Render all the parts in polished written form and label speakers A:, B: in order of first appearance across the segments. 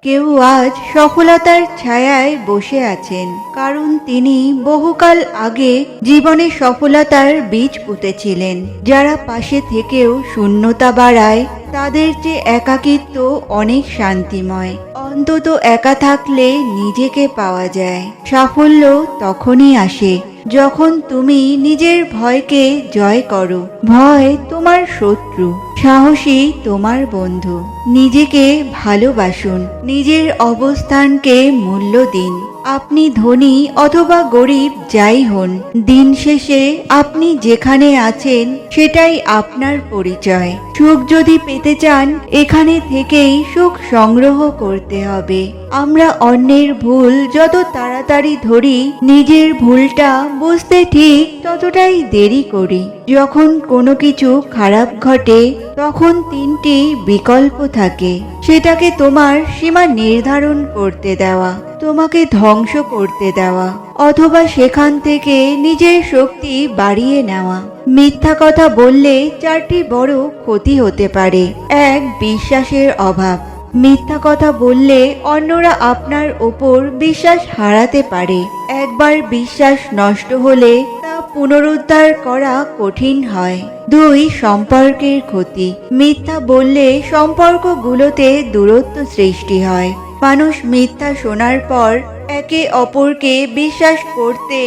A: কেউ আজ সফলতার ছায়ায় বসে আছেন, কারণ তিনি বহুকাল আগে জীবনে সফলতার বীজ পুঁতেছিলেন। যারা পাশে থেকেও শূন্যতা বাড়ায়, তাদের চেয়ে একাকিত্ব অনেক শান্তিময়। অন্তত একা থাকলে নিজেকে পাওয়া যায়। সাফল্য তখনই আসে যখন তুমি নিজের ভয়কে জয় করো। ভয় তোমার শত্রু, সাহসী তোমার বন্ধু। নিজেকে ভালোবাসুন, নিজের অবস্থানকে মূল্য দিন। আপনি ধনী অথবা গরিব যাই হন, দিন শেষে আপনি যেখানে আছেন সেটাই আপনার পরিচয়। সুখ যদি পেতে চান, এখানে থেকেই সুখ সংগ্রহ করতে হবে। আমরা অন্যের ভুল যত তাড়াতাড়ি ধরি, নিজের ভুলটা বুঝতে ঠিক ততটাই দেরি করি। যখন কোনো কিছু খারাপ ঘটে, তখন তিনটি বিকল্প থাকে। সেটাকে তোমার সীমা নির্ধারণ করতে দেওয়া, তোমাকে ধ্বংস করতে দেওয়া, অথবা সেখান থেকে নিজের শক্তি বাড়িয়ে নেওয়া। মিথ্যা কথা বললে চারটি বড় ক্ষতি হতে পারে। এক, বিশ্বাসের অভাব। মিথ্যা কথা বললে অন্যরা আপনার ওপর বিশ্বাস হারাতে পারে। একবার বিশ্বাস নষ্ট হলে তা পুনরুদ্ধার করা কঠিন হয়। দুই, সম্পর্কের ক্ষতি। মিথ্যা বললে সম্পর্কগুলোতে দূরত্ব সৃষ্টি হয়। মানুষ মিথ্যা শোনার পর একে অপরকে বিশ্বাস করতে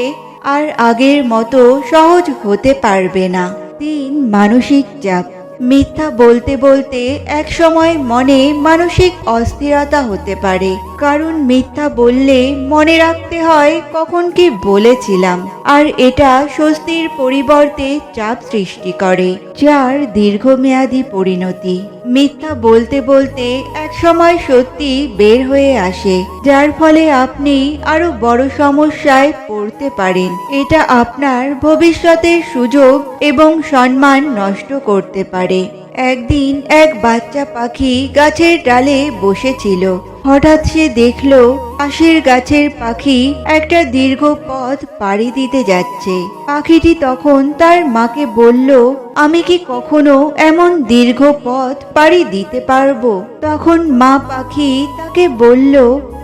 A: আর আগের মতো সহজ হতে পারবে না। তিন, মানসিক চাপ। মিথ্যা বলতে বলতে একসময় মনে মানসিক অস্থিরতা হতে পারে, কারণ মিথ্যা বললে মনে রাখতে হয় কখন কি বলেছিলাম, আর এটা স্বস্তির পরিবর্তে চাপ সৃষ্টি করে। চার, দীর্ঘমেয়াদী পরিণতি। মিথ্যা বলতে বলতে একসময় সত্যি বের হয়ে আসে, যার ফলে আপনি আরো বড় সমস্যায় পড়তে পারেন। এটা আপনার ভবিষ্যতের সুযোগ এবং সম্মান নষ্ট করতে পারে। একদিন এক বাচ্চা পাখি গাছের ডালে বসেছিল। হঠাৎ সে দেখল পাশের গাছের পাখি একটা দীর্ঘ পথ পাড়ি দিতে যাচ্ছে। পাখিটি তখন তার মাকে বলল, আমি কি কখনো এমন দীর্ঘ পথ পাড়ি দিতে পারবো? তখন মা পাখি তাকে বলল,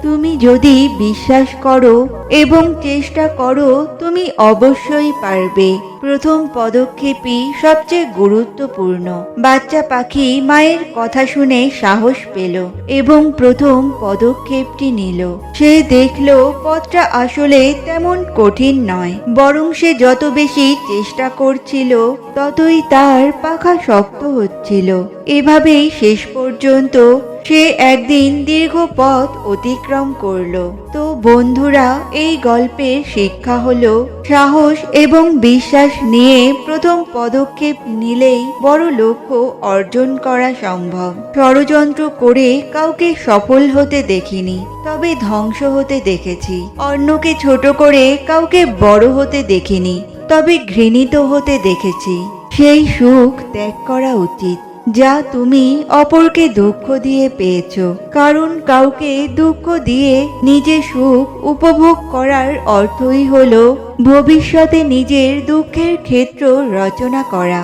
A: তুমি যদি বিশ্বাস করো এবং চেষ্টা করো, তুমি অবশ্যই পারবে। প্রথম পদক্ষেপই সবচেয়ে গুরুত্বপূর্ণ। বাচ্চা পাখি মায়ের কথা শুনে সাহস পেল এবং প্রথম পদক্ষেপটি নিল। সে দেখল পথটা আসলে তেমন কঠিন নয়, বরং সে যত বেশি চেষ্টা করছিল ততই তার পাখা শক্ত হচ্ছিল। এভাবেই শেষ পর্যন্ত সে একদিন দীর্ঘ পথ অতিক্রম করলো। তো বন্ধুরা, এই গল্পের শিক্ষা হলো সাহস এবং বিশ্বাস নিয়ে প্রথম পদক্ষেপ নিলেই বড় লক্ষ্য অর্জন করা সম্ভব। ষড়যন্ত্র করে কাউকে সফল হতে দেখিনি, তবে ধ্বংস হতে দেখেছি। অন্যকে ছোট করে কাউকে বড় হতে দেখিনি, তবে ঘৃণিত হতে দেখেছি। সেই সুখ ত্যাগ করা উচিত যা তুমি অপরকে দুঃখ দিয়ে পেয়েছো, কারণ কাউকে দুঃখ দিয়ে নিজে সুখ উপভোগ করার অর্থই হলো ভবিষ্যতে নিজের দুঃখের ক্ষেত্র রচনা করা।